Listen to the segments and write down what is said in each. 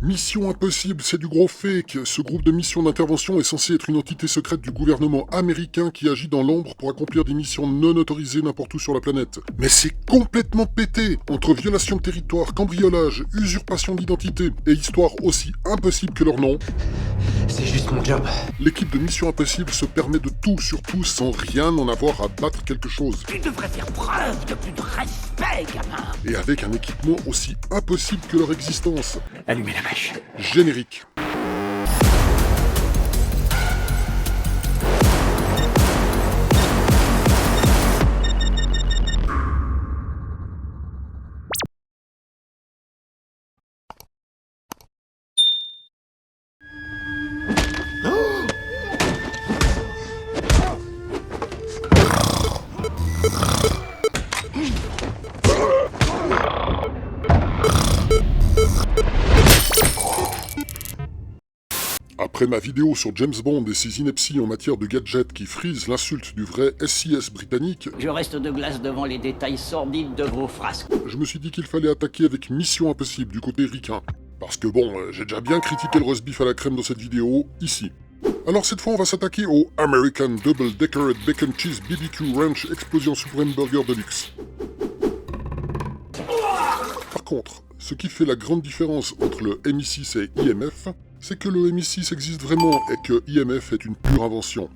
Mission Impossible, c'est du gros fake. Ce groupe de mission d'intervention est censé être une entité secrète du gouvernement américain qui agit dans l'ombre pour accomplir des missions non autorisées n'importe où sur la planète. Mais c'est complètement pété. Entre violation de territoire, cambriolage, usurpation d'identité et histoire aussi impossible que leur nom, c'est juste mon job. l'équipe de Mission Impossible se permet de tout sur tout sans rien en avoir à battre quelque chose. Tu devrais faire preuve de plus de respect, gamin. Et avec un équipement aussi impossible que leur existence. Allumez la mèche. Générique. Après ma vidéo sur James Bond et ses inepties en matière de gadgets qui frisent l'insulte du vrai SIS britannique, Je reste de glace devant les détails sordides de vos frasques. je me suis dit qu'il fallait attaquer avec Mission Impossible du côté ricain. Parce que bon, j'ai déjà bien critiqué le roast beef à la crème dans cette vidéo, ici. Alors cette fois on va s'attaquer au American Double Decorated Bacon Cheese BBQ Ranch Explosion Supreme Burger Deluxe. Par contre, ce qui fait la grande différence entre le MI6 et IMF, c'est que le MI6 existe vraiment et que IMF est une pure invention.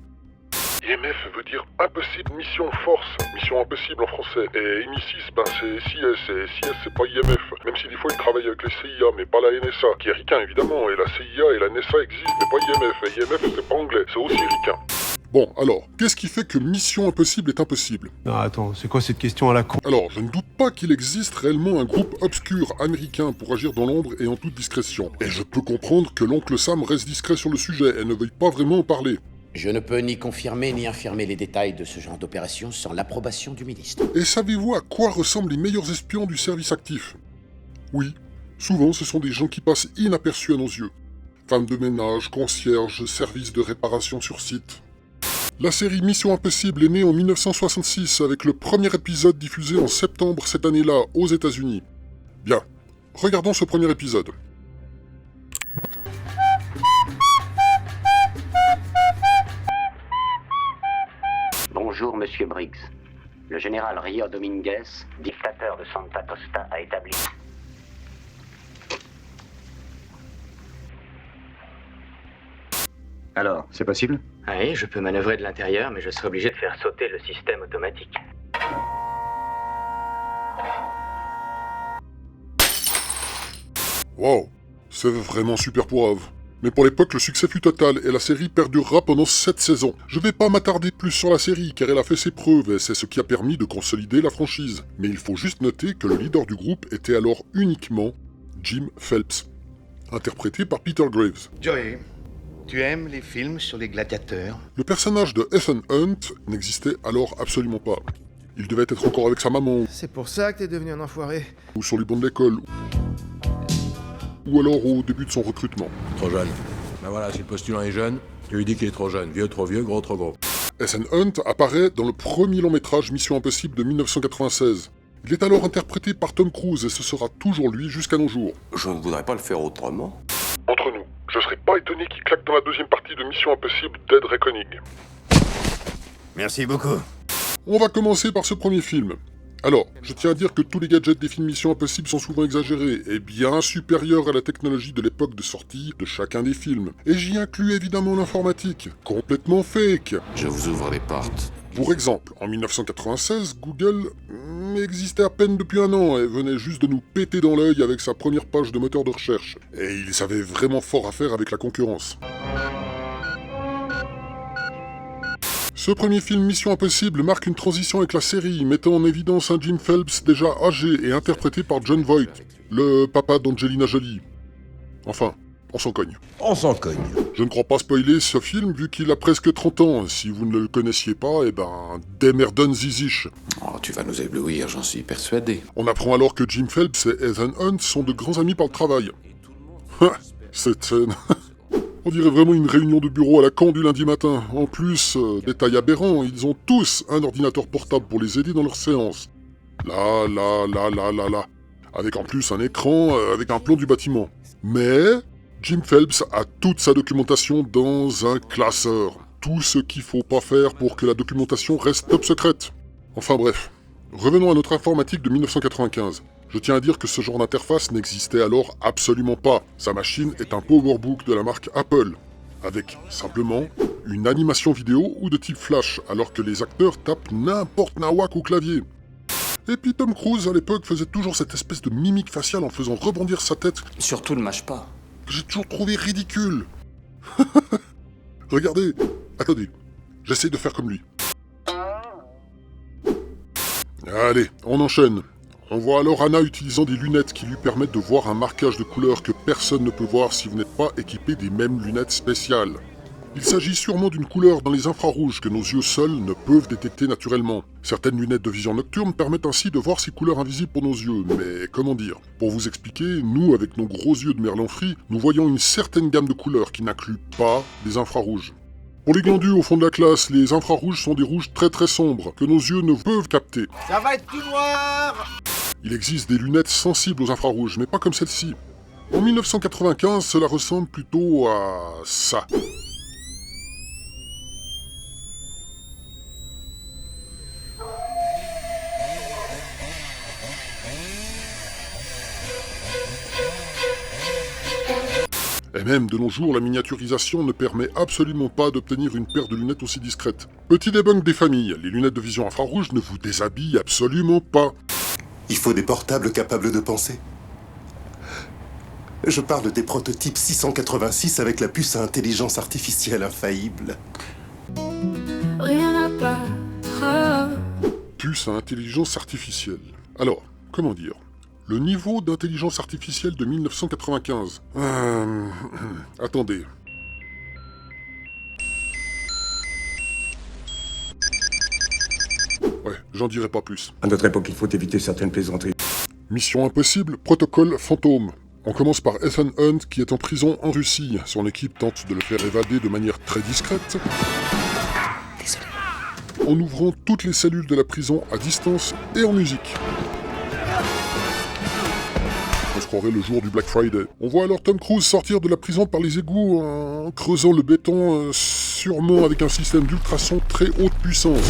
IMF veut dire Impossible Mission Force, Mission Impossible en français, et MI6, ben c'est CIS, et CIS c'est pas IMF, même si des fois ils travaillent avec les CIA, mais pas la NSA, qui est ricain évidemment, et la CIA et la NSA existent, mais pas IMF, et IMF c'est pas anglais, c'est aussi ricain. Bon, alors, qu'est-ce qui fait que Mission Impossible est impossible? Non, attends, c'est quoi cette question à la con? Alors, je ne doute pas qu'il existe réellement un groupe obscur américain pour agir dans l'ombre et en toute discrétion. Et je peux comprendre que l'oncle Sam reste discret sur le sujet et ne veuille pas vraiment en parler. Je ne peux ni confirmer ni infirmer les détails de ce genre d'opération sans l'approbation du ministre. Et savez-vous à quoi ressemblent les meilleurs espions du service actif? Oui, souvent ce sont des gens qui passent inaperçus à nos yeux. Femmes de ménage, concierges, services de réparation sur site. La série Mission Impossible est née en 1966 avec le premier épisode diffusé en septembre cette année-là aux États-Unis. Bien, regardons ce premier épisode. Bonjour, Monsieur Briggs. Le général Rio Dominguez, dictateur de Santa Costa, a établi... Alors, c'est possible? Oui, je peux manœuvrer de l'intérieur, mais je serai obligé de faire sauter le système automatique. Wow, c'est vraiment super pourrave. Mais pour l'époque, le succès fut total et la série perdurera pendant 7 saisons. Je vais pas m'attarder plus sur la série car elle a fait ses preuves et c'est ce qui a permis de consolider la franchise. Mais il faut juste noter que le leader du groupe était alors uniquement Jim Phelps, interprété par Peter Graves. Joey, tu aimes les films sur les gladiateurs? Le personnage de Ethan Hunt n'existait alors absolument pas. Il devait être encore avec sa maman, C'est pour ça que t'es devenu un enfoiré. ou sur les bancs de l'école, ou alors au début de son recrutement. Trop jeune. Ben voilà, si le postulant est jeune, tu lui dis qu'il est trop jeune. Vieux, trop vieux, gros, trop gros. Ethan Hunt apparaît dans le premier long métrage Mission Impossible de 1996. Il est alors interprété par Tom Cruise et ce sera toujours lui jusqu'à nos jours. Je ne voudrais pas le faire autrement. Entre nous, je serais pas étonné qu'il claque dans la deuxième partie de Mission Impossible Dead Reckoning. Merci beaucoup. On va commencer par ce premier film. Alors, je tiens à dire que tous les gadgets des films Mission Impossible sont souvent exagérés et bien supérieurs à la technologie de l'époque de sortie de chacun des films. Et j'y inclus évidemment l'informatique, complètement fake. Je vous ouvre les portes. Pour exemple, en 1996, Google existait à peine depuis un an et venait juste de nous péter dans l'œil avec sa première page de moteur de recherche. Et il savait vraiment fort à faire avec la concurrence. Ce premier film Mission Impossible marque une transition avec la série, mettant en évidence un Jim Phelps déjà âgé et interprété par John Voight, le papa d'Angelina Jolie. Enfin, on s'en cogne. On s'en cogne. Je ne crois pas spoiler ce film vu qu'il a presque 30 ans. Si vous ne le connaissiez pas, démerdon ziziche. Oh, tu vas nous éblouir, j'en suis persuadé. On apprend alors que Jim Phelps et Ethan Hunt sont de grands amis par le travail. Cette scène... On dirait vraiment une réunion de bureau à la con du lundi matin. En plus, détail aberrant, ils ont tous un ordinateur portable pour les aider dans leurs séances. Là. Avec en plus un écran avec un plan du bâtiment. Mais Jim Phelps a toute sa documentation dans un classeur. Tout ce qu'il faut pas faire pour que la documentation reste top secrète. Enfin bref, revenons à notre informatique de 1995. Je tiens à dire que ce genre d'interface n'existait alors absolument pas. Sa machine est un PowerBook de la marque Apple, avec simplement une animation vidéo ou de type flash, alors que les acteurs tapent n'importe nawak au clavier. Et puis Tom Cruise à l'époque faisait toujours cette espèce de mimique faciale en faisant rebondir sa tête, Surtout ne mâche pas. que j'ai toujours trouvé ridicule. Regardez, attendez, j'essaie de faire comme lui. Allez, on enchaîne. On voit alors Anna utilisant des lunettes qui lui permettent de voir un marquage de couleur que personne ne peut voir si vous n'êtes pas équipé des mêmes lunettes spéciales. Il s'agit sûrement d'une couleur dans les infrarouges que nos yeux seuls ne peuvent détecter naturellement. Certaines lunettes de vision nocturne permettent ainsi de voir ces couleurs invisibles pour nos yeux, mais comment dire? Pour vous expliquer, nous, avec nos gros yeux de merlan frit, nous voyons une certaine gamme de couleurs qui n'inclut pas des infrarouges. Pour les glandus au fond de la classe, les infrarouges sont des rouges très très sombres, que nos yeux ne peuvent capter. Ça va être tout noir! Il existe des lunettes sensibles aux infrarouges, mais pas comme celle-ci. En 1995, cela ressemble plutôt à ça. Et même de nos jours, la miniaturisation ne permet absolument pas d'obtenir une paire de lunettes aussi discrète. Petit debunk des familles, les lunettes de vision infrarouge ne vous déshabillent absolument pas. Il faut des portables capables de penser. Je parle des prototypes 686 avec la puce à intelligence artificielle infaillible. Puce à intelligence artificielle. Alors, comment dire? Le niveau d'intelligence artificielle de 1995. Attendez. Ouais, j'en dirai pas plus. À notre époque, il faut éviter certaines plaisanteries. Mission impossible, protocole fantôme. On commence par Ethan Hunt qui est en prison en Russie. Son équipe tente de le faire évader de manière très discrète. Désolé. En ouvrant toutes les cellules de la prison à distance et en musique. On se croirait le jour du Black Friday. On voit alors Tom Cruise sortir de la prison par les égouts en creusant le béton, sûrement avec un système d'ultrasons très haute puissance.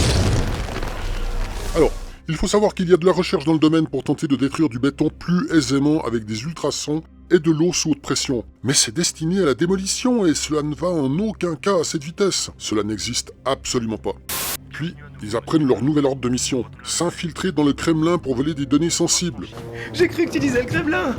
Alors, il faut savoir qu'il y a de la recherche dans le domaine pour tenter de détruire du béton plus aisément avec des ultrasons et de l'eau sous haute pression. Mais c'est destiné à la démolition et cela ne va en aucun cas à cette vitesse. Cela n'existe absolument pas. Puis, ils apprennent leur nouvel ordre de mission. S'infiltrer dans le Kremlin pour voler des données sensibles. J'ai cru que tu disais le Kremlin!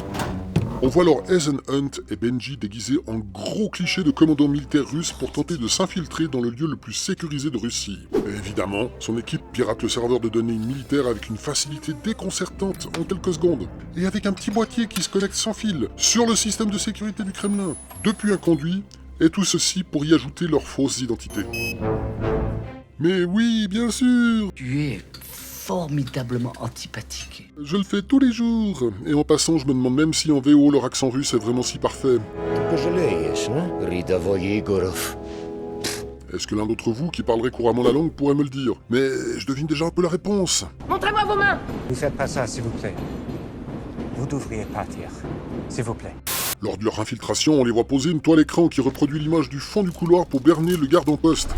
On voit alors Ethan Hunt et Benji déguisés en gros clichés de commandants militaires russes pour tenter de s'infiltrer dans le lieu le plus sécurisé de Russie. Et évidemment, son équipe pirate le serveur de données militaire avec une facilité déconcertante en quelques secondes. Et avec un petit boîtier qui se connecte sans fil sur le système de sécurité du Kremlin, depuis un conduit, et tout ceci pour y ajouter leurs fausses identités. Mais oui, bien sûr! Tu es formidablement antipathique. Je le fais tous les jours. Et en passant, je me demande même si en VO leur accent russe est vraiment si parfait. Est-ce que l'un d'entre vous qui parlerait couramment la langue pourrait me le dire? Mais je devine déjà un peu la réponse. Montrez-moi vos mains! Ne faites pas ça, s'il vous plaît. Vous devriez partir. S'il vous plaît. Lors de leur infiltration, on les voit poser une toile écran qui reproduit l'image du fond du couloir pour berner le garde en poste.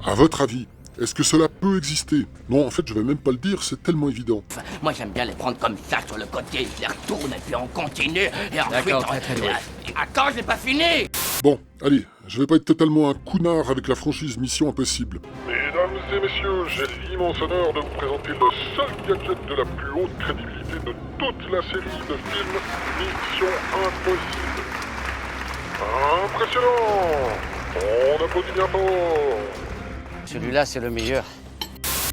À votre avis, est-ce que cela peut exister? Non, en fait, je vais même pas le dire, c'est tellement évident. Enfin, moi, j'aime bien les prendre comme ça, sur le côté, je les retourne, et puis on continue, et ensuite... D'accord, très doué. Attends, j'ai pas fini! Bon, allez, je vais pas être totalement un counard avec la franchise Mission Impossible. Mesdames et messieurs, j'ai l'immense honneur de vous présenter le seul gadget de la plus haute crédibilité de toute la série de films Mission Impossible. Impressionnant! On applaudit bien fort! Celui-là, c'est le meilleur.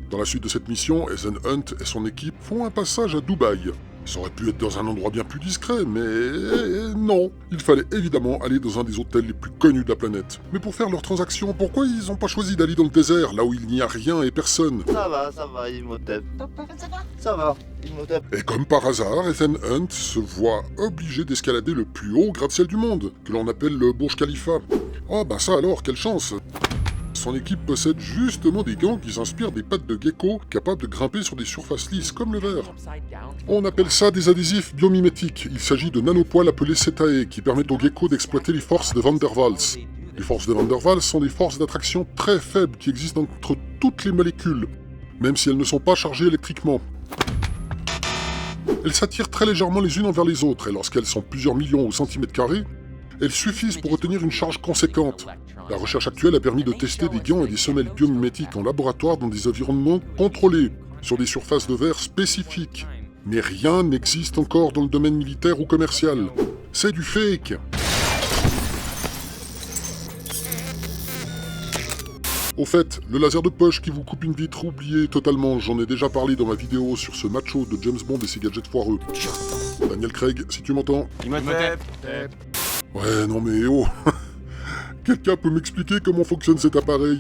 Dans la suite de cette mission, Ethan Hunt et son équipe font un passage à Dubaï. Ça aurait pu être dans un endroit bien plus discret, mais non. Il fallait évidemment aller dans un des hôtels les plus connus de la planète. Mais pour faire leur transaction, pourquoi ils n'ont pas choisi d'aller dans le désert, là où il n'y a rien et personne? Ça va, Imhotep. Ça va, Imhotep. Et comme par hasard, Ethan Hunt se voit obligé d'escalader le plus haut gratte-ciel du monde, que l'on appelle le Burj Khalifa. Oh bah ça alors, quelle chance! son équipe possède justement des gants qui s'inspirent des pattes de gecko capables de grimper sur des surfaces lisses comme le verre. On appelle ça des adhésifs biomimétiques. Il s'agit de nanopoils appelés Cetae qui permettent aux geckos d'exploiter les forces de Van der Waals. Les forces de Van der Waals sont des forces d'attraction très faibles qui existent entre toutes les molécules, même si elles ne sont pas chargées électriquement. Elles s'attirent très légèrement les unes envers les autres, et lorsqu'elles sont plusieurs millions au centimètre carré, elles suffisent pour retenir une charge conséquente. La recherche actuelle a permis de tester des gants et des semelles biomimétiques en laboratoire dans des environnements contrôlés, sur des surfaces de verre spécifiques. Mais rien n'existe encore dans le domaine militaire ou commercial. C'est du fake. Au fait, le laser de poche qui vous coupe une vitre, oubliez totalement, j'en ai déjà parlé dans ma vidéo sur ce macho de James Bond et ses gadgets foireux. Daniel Craig, si tu m'entends. Ouais, non mais oh. Quelqu'un peut m'expliquer comment fonctionne cet appareil?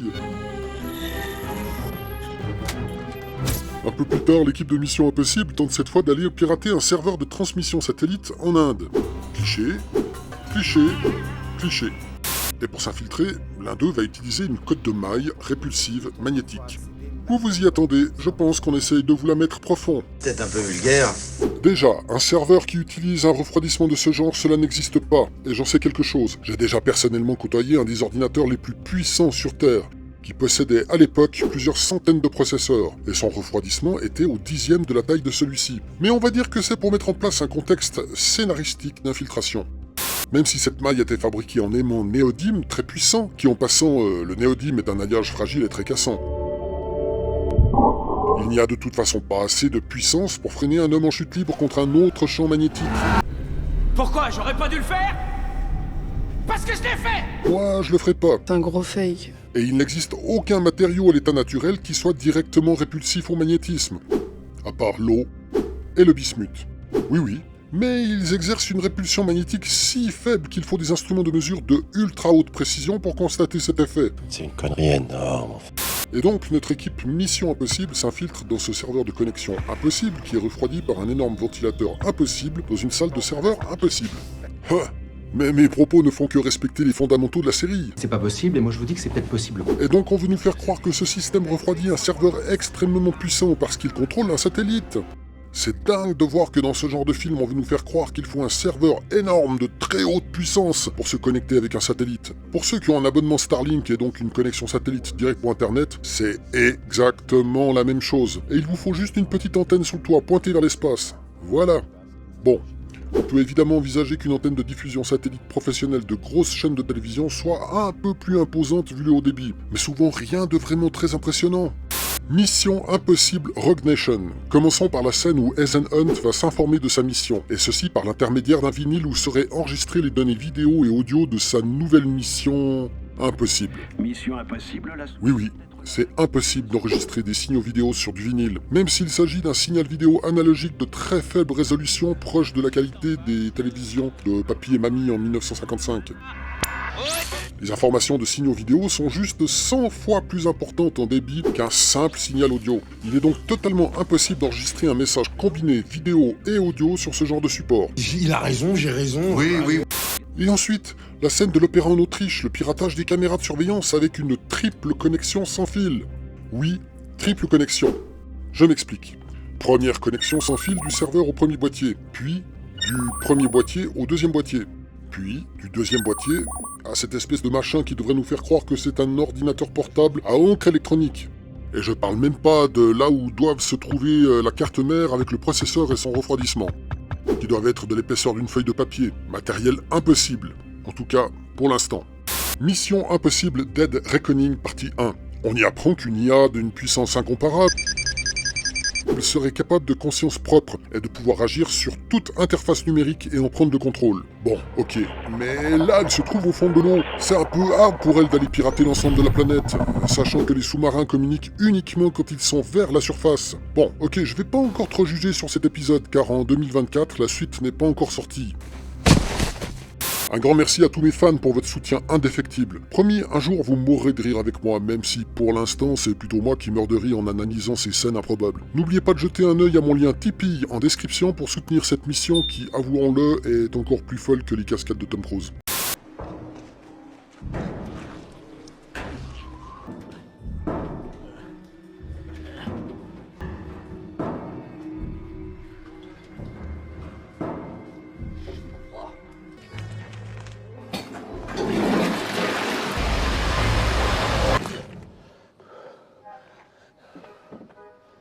Un peu plus tard, l'équipe de Mission Impossible tente cette fois d'aller pirater un serveur de transmission satellite en Inde. Cliché, cliché, cliché. Et pour s'infiltrer, l'un d'eux va utiliser une cotte de maille répulsive magnétique. Vous vous y attendez, je pense qu'on essaye de vous la mettre profond. Peut-être un peu vulgaire. Déjà, un serveur qui utilise un refroidissement de ce genre, cela n'existe pas. Et j'en sais quelque chose. J'ai déjà personnellement côtoyé un des ordinateurs les plus puissants sur Terre, qui possédait à l'époque plusieurs centaines de processeurs, et son refroidissement était au 10e de la taille de celui-ci. Mais on va dire que c'est pour mettre en place un contexte scénaristique d'infiltration. Même si cette maille était fabriquée en aimant néodyme très puissant, qui en passant, le néodyme est un alliage fragile et très cassant. Il n'y a de toute façon pas assez de puissance pour freiner un homme en chute libre contre un autre champ magnétique. Pourquoi j'aurais pas dû le faire? Parce que je l'ai fait! Moi, je le ferai pas. C'est un gros fake. Et il n'existe aucun matériau à l'état naturel qui soit directement répulsif au magnétisme, à part l'eau et le bismuth. Oui, mais ils exercent une répulsion magnétique si faible qu'il faut des instruments de mesure de ultra haute précision pour constater cet effet. C'est une connerie énorme. Et donc, notre équipe Mission Impossible s'infiltre dans ce serveur de connexion impossible qui est refroidi par un énorme ventilateur impossible dans une salle de serveur impossible. Mais mes propos ne font que respecter les fondamentaux de la série. C'est pas possible, et moi je vous dis que c'est peut-être possible. Et donc on veut nous faire croire que ce système refroidit un serveur extrêmement puissant parce qu'il contrôle un satellite. C'est dingue de voir que dans ce genre de film, on veut nous faire croire qu'il faut un serveur énorme de très haute puissance pour se connecter avec un satellite. Pour ceux qui ont un abonnement Starlink et donc une connexion satellite directe pour Internet, c'est exactement la même chose. Et il vous faut juste une petite antenne sous le toit pointée vers l'espace. Voilà. Bon. On peut évidemment envisager qu'une antenne de diffusion satellite professionnelle de grosses chaînes de télévision soit un peu plus imposante vu le haut débit, mais souvent rien de vraiment très impressionnant. Mission Impossible Rogue Nation. Commençons par la scène où Ethan Hunt va s'informer de sa mission, et ceci par l'intermédiaire d'un vinyle où seraient enregistrées les données vidéo et audio de sa nouvelle mission impossible. Mission Impossible, là? Oui. C'est impossible d'enregistrer des signaux vidéo sur du vinyle, même s'il s'agit d'un signal vidéo analogique de très faible résolution proche de la qualité des télévisions de Papy et Mamie en 1955. Les informations de signaux vidéo sont juste 100 fois plus importantes en débit qu'un simple signal audio. Il est donc totalement impossible d'enregistrer un message combiné vidéo et audio sur ce genre de support. Il a raison, j'ai raison. Oui. Et ensuite, la scène de l'opéra en Autriche, le piratage des caméras de surveillance avec une triple connexion sans fil. Oui, triple connexion. Je m'explique. Première connexion sans fil du serveur au premier boîtier, puis du premier boîtier au deuxième boîtier, puis du deuxième boîtier à cette espèce de machin qui devrait nous faire croire que c'est un ordinateur portable à encre électronique. Et je parle même pas de là où doivent se trouver la carte mère avec le processeur et son refroidissement, qui doivent être de l'épaisseur d'une feuille de papier. Matériel impossible. En tout cas, pour l'instant. Mission Impossible Dead Reckoning partie 1. On y apprend qu'une IA d'une puissance incomparable serait capable de conscience propre et de pouvoir agir sur toute interface numérique et en prendre le contrôle. Bon, ok, mais là elle se trouve au fond de l'eau. C'est un peu hard pour elle d'aller pirater l'ensemble de la planète, sachant que les sous-marins communiquent uniquement quand ils sont vers la surface. Bon, ok, je vais pas encore trop juger sur cet épisode, car en 2024, la suite n'est pas encore sortie. Un grand merci à tous mes fans pour votre soutien indéfectible. Promis, un jour vous mourrez de rire avec moi, même si pour l'instant c'est plutôt moi qui meurs de rire en analysant ces scènes improbables. N'oubliez pas de jeter un œil à mon lien Tipeee en description pour soutenir cette mission qui, avouons-le, est encore plus folle que les cascades de Tom Cruise.